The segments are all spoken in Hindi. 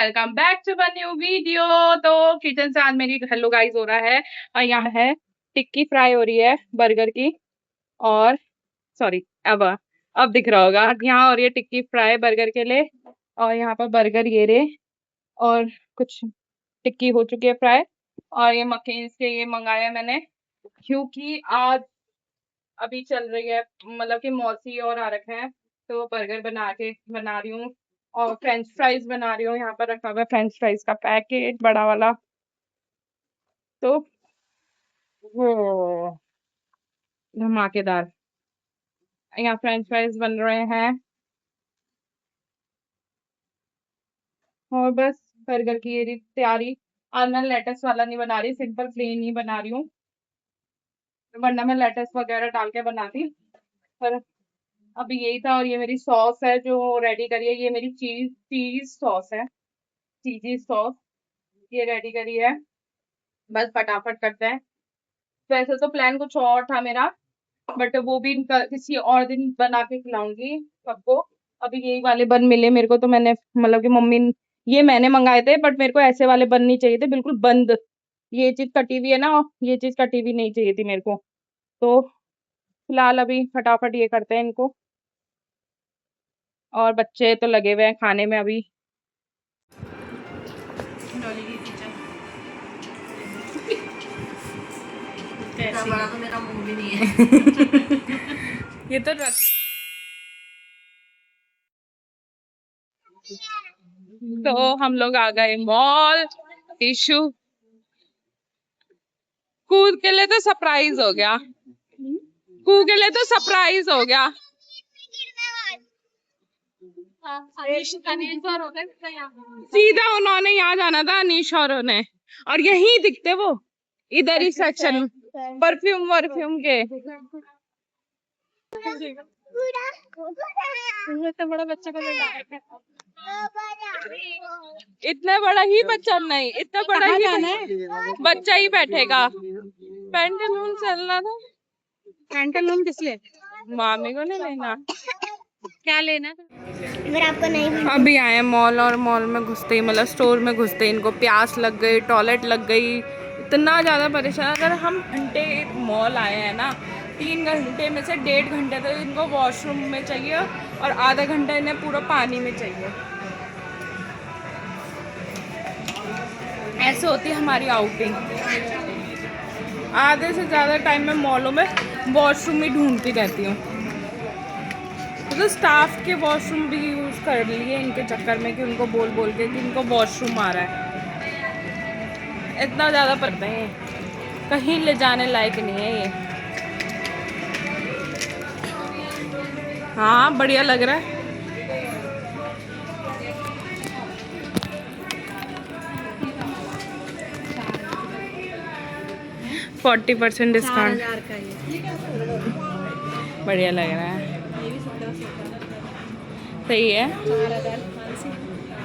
Welcome back to a new video. तो किचन से आज मेरी हेलो गाइस हो रहा है और यहाँ है टिक्की फ्राई हो रही है बर्गर की। और सॉरी, अब दिख रहा होगा, यहाँ हो रही है टिक्की फ्राई बर्गर के लिए। और यहाँ पर बर्गर ये रहे और कुछ टिक्की हो चुकी है फ्राई। और ये मक्खन से ये मंगाया मैंने क्योंकि आज अभी चल रही है, मतलब कि मौसी और आ रखे हैं तो बर्गर बना रही हूँ। और फ्रेंच फ्राइज बना रही हूँ, यहाँ पर रखा हुआ है फ्रेंच फ्राइज का पैकेट बड़ा वाला। तो वो धमाकेदार यहाँ फ्रेंच फ्राइज बन रहे हैं और बस बर्गर की ये तैयारी। आज मैं लेटस वाला नहीं बना रही, सिंपल प्लेन ही बना रही हूँ, वरना मैं लेटस वगैरह डाल के बनाती। पर अभी यही था। और ये मेरी सॉस है जो रेडी करी है, ये मेरी चीज सॉस है, चीजी सॉस ये रेडी करी है। बस फटाफट करते हैं। वैसे तो प्लान कुछ और था मेरा, बट वो भी किसी और दिन बना के खिलाऊंगी सबको। अभी यही वाले बन मिले मेरे को, तो मैंने मतलब कि मम्मी ये मैंने मंगाए थे, बट मेरे को ऐसे वाले बन नहीं चाहिए थे, बिल्कुल बंद। ये चीज कटी हुई है ना, ये चीज कटी हुई नहीं चाहिए थी मेरे को। तो फिलहाल अभी फटाफट ये करते हैं इनको। और बच्चे तो लगे हुए हैं खाने में अभी। बड़ा तो मेरा मुंह भी नहीं है। ये तो हम लोग आ गए मॉल। टिश्यू कूद के लिए तो सरप्राइज हो गया, कूद के लिए तो सरप्राइज हो गया। सीधा उन्होंने यहाँ जाना था, अनीश और उन्हें, और यहीं दिखते वो इधर ही सेक्शन परफ्यूम वर्फ्यूम के। इतना बड़ा बच्चा को इतना बड़ा ही बच्चा नहीं, इतना बड़ा ही बच्चा ही बैठेगा। पेंटालून चलना था। पेंटालून किस लिए? मामी को नहीं लेना। क्या लेना अगर आपको नहीं? अभी आए मॉल, और मॉल में घुसते ही मतलब स्टोर में घुसते ही इनको प्यास लग गई, टॉयलेट लग गई, इतना ज़्यादा परेशान। अगर हम घंटे मॉल आए हैं ना, 3 घंटे में से 1.5 घंटे तो इनको वॉशरूम में चाहिए और आधा घंटा इन्हें पूरा पानी में चाहिए। ऐसे होती है हमारी आउटिंग। आधे से ज़्यादा टाइम में मॉलों में वॉशरूम ही ढूंढती रहती हूँ। तो स्टाफ के वॉशरूम भी यूज़ कर लिए इनके चक्कर में कि उनको बोल बोल के कि इनको वॉशरूम आ रहा है। इतना ज़्यादा पड़ते हैं, कहीं ले जाने लायक नहीं है ये। हाँ बढ़िया लग रहा है। %40 डिस्काउंट, बढ़िया लग रहा है, सही है।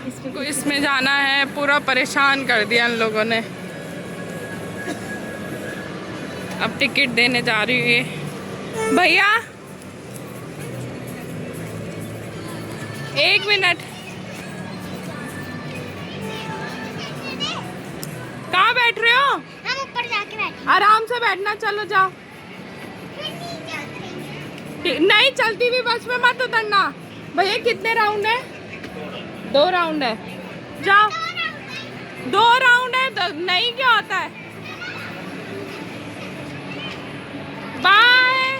इसको इसमें जाना है, पूरा परेशान कर दिया इन लोगों ने। अब टिकट देने जा रही है। भैया 1 मिनट, कहाँ बैठ रहे हो? हम ऊपर जाके बैठ। आराम से बैठना, चलो जाओ। नहीं चलती हुई बस में मत उतरना। भैया कितने राउंड है? 2 राउंड है, जाओ। 2 राउंड है तो नहीं, क्या होता है? बाय।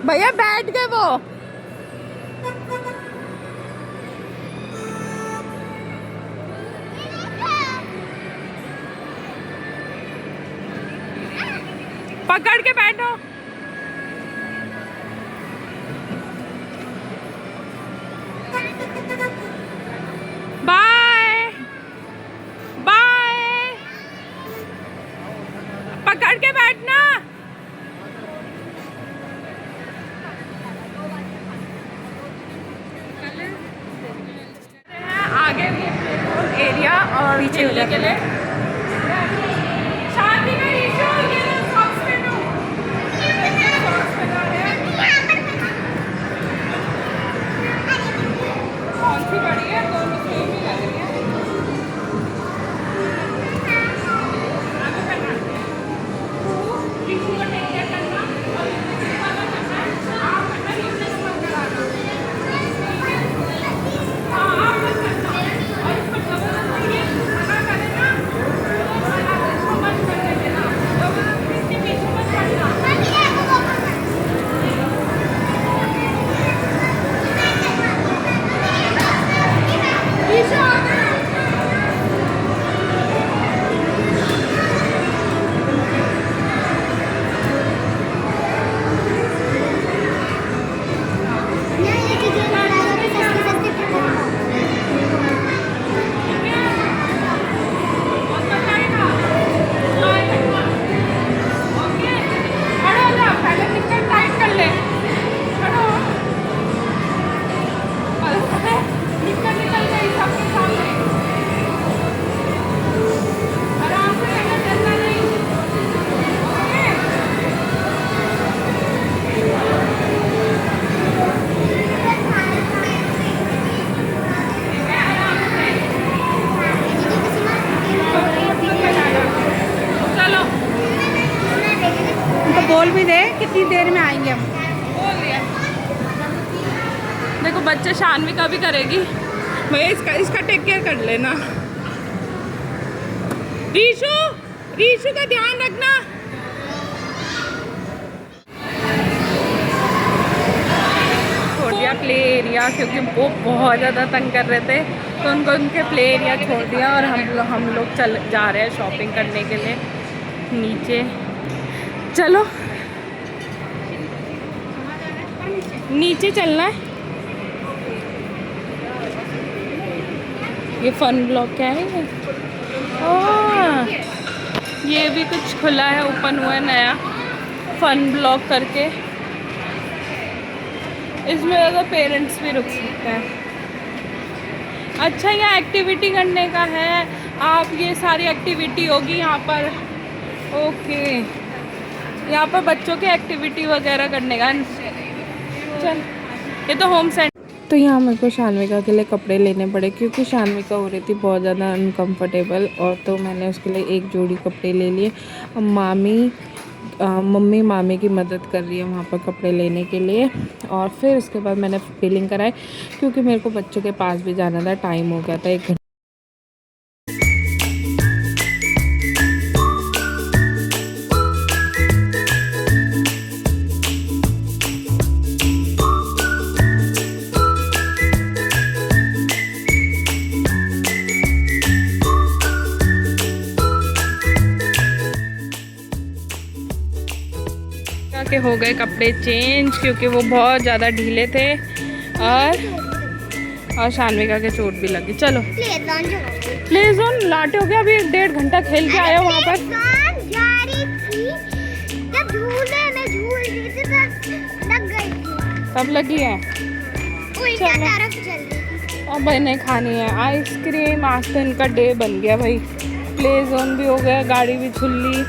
भैया बैठ गए वो। पकड़ के बैठो। बाय बाय, पकड़ के बैठना। आगे भी एरिया और पीछे के लिए शांत देखो बच्चे शानवी का भी करेगी भैया, इसका टेक केयर कर लेना। रीशु, रीशु का ध्यान रखना। छोड़ दिया प्ले एरिया क्योंकि वो बहुत ज़्यादा तंग कर रहे थे, तो उनको उनके प्ले एरिया छोड़ दिया और हम लोग चल जा रहे हैं शॉपिंग करने के लिए नीचे। चलो नीचे चलना है। ये फन ब्लॉक क्या है ये? ओह, ये भी कुछ खुला है, ओपन हुआ है नया फन ब्लॉक करके। इसमें ज़्यादा पेरेंट्स भी रुक सकते हैं। अच्छा, यहाँ एक्टिविटी करने का है, आप ये सारी एक्टिविटी होगी यहाँ पर। ओके, यहाँ पर बच्चों की एक्टिविटी वगैरह करने का। चल, ये तो होम सेंटर। तो यहाँ मेरे को शान्विका के लिए कपड़े लेने पड़े क्योंकि शान्विका हो रही थी बहुत ज़्यादा अनकंफर्टेबल, और तो मैंने उसके लिए एक जोड़ी कपड़े ले लिए। मम्मी मामी की मदद कर रही है वहाँ पर कपड़े लेने के लिए। और फिर उसके बाद मैंने बिलिंग कराई क्योंकि मेरे को बच्चों के पास भी जाना था, टाइम हो गया था 1 घंटा। के हो गए कपड़े चेंज क्योंकि वो बहुत ज़्यादा ढीले थे, और शान्विका के चोट भी लगी। चलो प्ले जोन लाटे हो गया, अभी 1.5 घंटा खेल के आया वहाँ पर। तब लगी है। अब भाई नहीं खानी है आइसक्रीम, आज तो इनका डे बन गया भाई। प्ले जोन भी हो गया, गाड़ी भी झूल ली,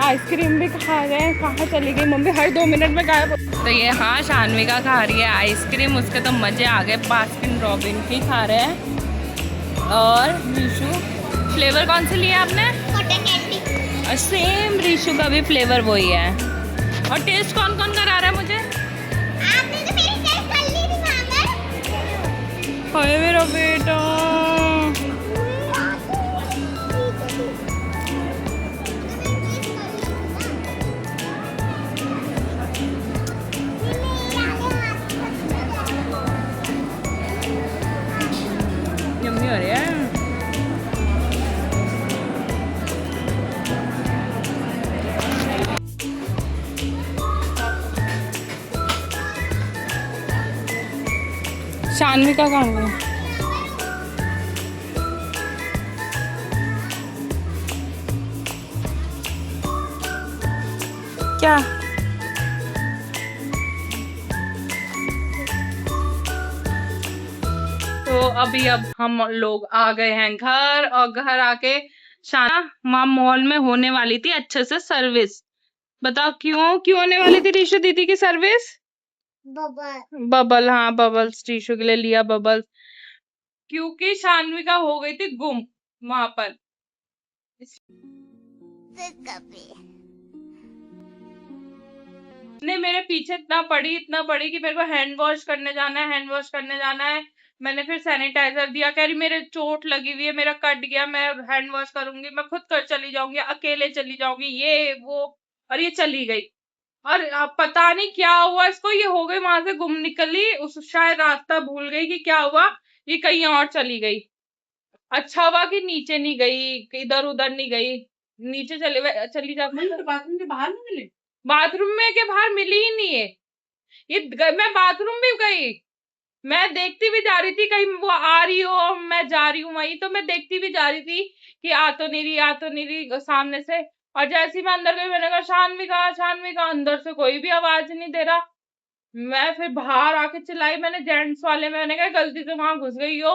आइसक्रीम भी खा गए। कहाँ चली गई मम्मी, हर 2 मिनट में गायब। तो ये हाँ शान्विका खा रही है आइसक्रीम, उसके तो मज़े आ गए। बास्किन रॉबिन की खा रहे हैं। और रीशु, फ्लेवर कौन से लिए आपने? Cotton candy. और सेम रीशु का भी फ्लेवर वही है। और टेस्ट कौन कौन करा रहा है मुझे? आपने तो मेरी टेस्ट कर ली थी मामा। हाय मेरा बेटा, यम्मी हो रही है। शान्विका कहाँ गई? क्या तो अभी अब हम लोग आ गए हैं घर, और घर आके शाना माँ मॉल में होने वाली थी अच्छे से सर्विस। बताओ क्यों होने वाली थी रीशु दीदी की सर्विस? बबल, हाँ बबल्स, रीशु के लिए लिया बबल्स क्योंकि शान्विका हो गई थी गुम वहां पर। ने मेरे पीछे इतना पड़ी कि मेरे को हैंड वॉश करने जाना है। मैंने फिर सैनिटाइजर दिया, कह रही मेरे चोट लगी हुई है, मेरा कट गया, मैं हैंड वॉश करूंगी, मैं खुद कर चली जाऊंगी, अकेले चली जाऊंगी, ये वो। और ये चली गई, और पता नहीं क्या हुआ इसको, ये हो गई वहां से गुम निकली, उस शायद रास्ता भूल गई कि क्या हुआ, ये कहीं और चली गई। अच्छा हुआ कि नीचे नहीं गई, इधर उधर नहीं गई, नीचे चली जाती। बाथरूम के बाहर नहीं मिली, बाथरूम में के बाहर मिली ही नहीं है ये। मैं बाथरूम भी गई, मैं देखती भी जा रही थी कहीं वो आ रही हो, मैं जा रही हूँ वहीं, तो मैं देखती भी जा रही थी कि आ तो नहीं रही सामने से। और जैसे ही मैं अंदर गई, मैंने कहा शान्विका, अंदर से कोई भी आवाज नहीं दे रहा। मैं फिर बाहर आके चिल्लाई, मैंने जेंट्स वाले में, मैंने कहा गलती से वहां घुस गई हो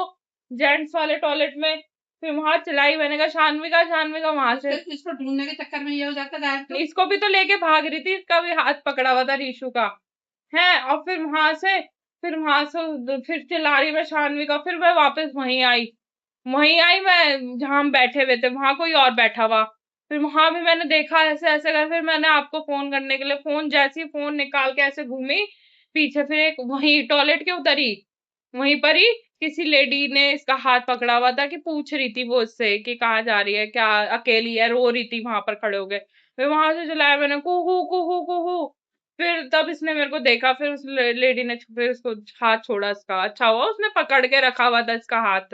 जेंट्स वाले टॉयलेट में। फिर वहां चिल्लाई, मैंने कहा शान्विका वहां से। इसको ढूंढने के चक्कर में ये हो जाता है, इसको भी तो लेके भाग रही थी, इसका भी हाथ पकड़ा हुआ था रीशु का है। और फिर वहां से फिर चिल्ला रही मैं शान्विका। फिर मैं वापस वहीं आई मैं जहां हम बैठे हुए थे, वहां कोई और बैठा हुआ। फिर वहां भी मैंने देखा ऐसे ऐसे कर, फिर मैंने आपको फोन करने के लिए फोन, जैसे ही फोन निकाल के ऐसे घूमी पीछे, फिर एक वहीं टॉयलेट के उतरी, वहीं पर ही किसी लेडी ने इसका हाथ पकड़ा हुआ था कि पूछ रही थी वो उससे कि कहाँ जा रही है, क्या अकेली है, रो रही थी वहां पर खड़े हो गए। फिर वहां से चलाया मैंने, कुहू कुहू कुहू। फिर तब इसने मेरे को देखा, फिर उस लेडी ने फिर उसको हाथ छोड़ा इसका। अच्छा हुआ उसने पकड़ के रखा हुआ था इसका हाथ,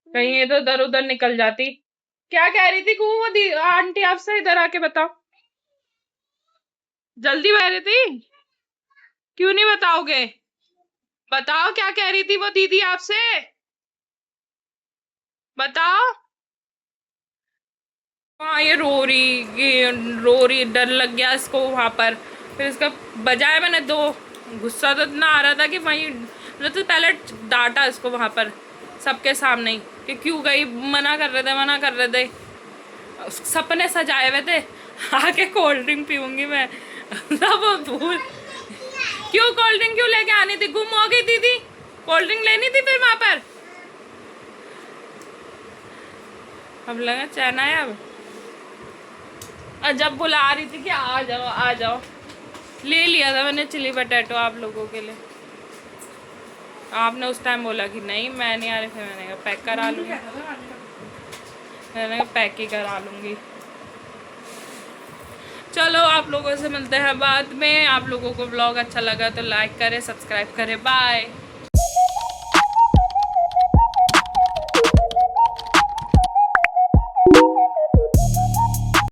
कहीं ये तो इधर उधर निकल जाती। क्या कह रही थी कुहू? वो आंटी आपसे इधर आके बताओ, जल्दी बह रही थी, क्यों नहीं बताओगे? बताओ क्या कह रही थी वो दीदी आपसे, बताओ। हाँ ये रो रही, ये रो रही, डर लग गया इसको वहां पर। फिर इसका बजाय मैंने दो, गुस्सा तो इतना आ रहा था कि वहीं मतलब तो पहले डांटा इसको वहां पर सबके सामने ही कि क्यों गई, मना कर रहे थे, मना कर रहे थे, सपने सजाए हुए थे आके कोल्ड ड्रिंक पीऊंगी मैं सब भूल। क्यों कोल्ड ड्रिंक क्यों लेके आनी थी, गुम हो गई दीदी, कोल्ड ड्रिंक लेनी थी फिर वहां पर। अब लगा चैन आया अब। और जब बुला रही थी कि आ जाओ आ जाओ, ले लिया था मैंने चिली पटेटो आप लोगों के लिए। आपने उस टाइम बोला कि नहीं मैं नहीं आ रही, फिर मैंने कहा पैक करा लूँगी, मैंने कहा पैक ही करा लूँगी। चलो आप लोगों से मिलते हैं बाद में। आप लोगों को ब्लॉग अच्छा लगा तो लाइक करें, सब्सक्राइब करें, बाय।